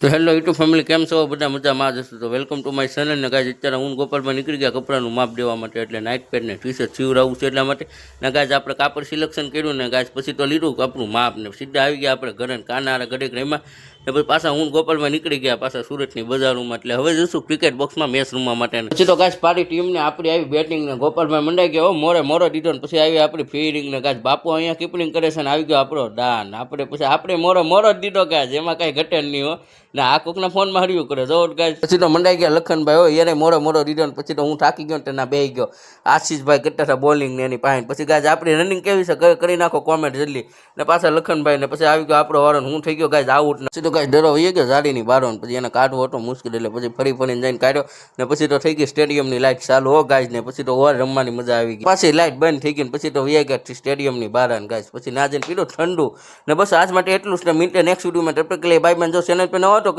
તો hello YouTube family, કેમ છો? બધા મજામાં જશો તો વેલકમ ટુ માય ચેનલ. ને ગાઈઝ અત્યારે હું ગોપાલમાં નીકળી ગયા કપડાનું માપ દેવા માટે, એટલે નાઇટ પેન્ટ ને ટી શર્ટ સીવડાવવું છે એટલા માટે. ને ગાઈઝ આપણે કાપડ સિલેક્શન કર્યું ને ગાઈઝ પછી તો લીધું આપણું માપ ને સીધા આવી ગયા આપણે ઘરે કાના ઘડીક રેમાં. ને પછી પાછા હું ગોપાલમાં નીકળી ગયા પાછા સુરતની બજારોમાં. એટલે હવે જઈશું ક્રિકેટ બોક્સમાં મેચ રમવા માટે. પછી તો ગાઈઝ પાડી ટીમને આપણી આવી બેટિંગ ને ગોપાલમાં મંડાઈ ગયો મોરો દીધો ને પછી આવી આપણી ફિલ્ડિંગ ને ગાઈઝ બાપુ અહીંયા કીપરિંગ કરે છે ને આવી ગયો આપણો દાન. આપણે મોરો જ દીધો ગાઈઝ, એમાં કાંઈ ઘટે નહીં હો. ને આ કોકના ફોનમાં હર્યું કરે જો ગાઈઝ. પછી તો મંડાઈ ગયા લખનભાઈ હોય એને મોરો દીધો ને પછી તો હું થાકી ગયો ને તેના બેહી ગયો. આશીષભાઈ કરતા હતા બોલિંગ ને એની પાસે. પછી ગાઈઝ આપણી રનિંગ કેવી છે કરી નાખો કોમેન્ટ જલ્દી. ને પાછા લખનભાઈ ને પછી આવી ગયો આપણો વારો, હું થઈ ગયો ગાઈઝ આઉટ. પછી તો ગાઈઝ ડરો વહી ગયો જાડીની બારો ને પછી એને કાઢવો હતો મુશ્કેલ, એટલે પછી ફરીને જઈને કાઢ્યો. ને પછી તો થઈ ગઈ સ્ટેડિયમની લાઇટ ચાલુ હો ગાઈઝ. ને પછી તો ઓવર રમવાની મજા આવી ગઈ. પાછી લાઇટ બંધ થઈ ગઈ ને પછી તો વહી ગયા સ્ટેડિયમની બહાર ને ગાઈઝ. પછી ના જઈને પીધો ઠંડુ. ને બસ આજ માટે એટલું જ. મિનિટે નેક્સ્ટ વિડીયોમાં બાય બાય. જો ચેનલ પર ન હતો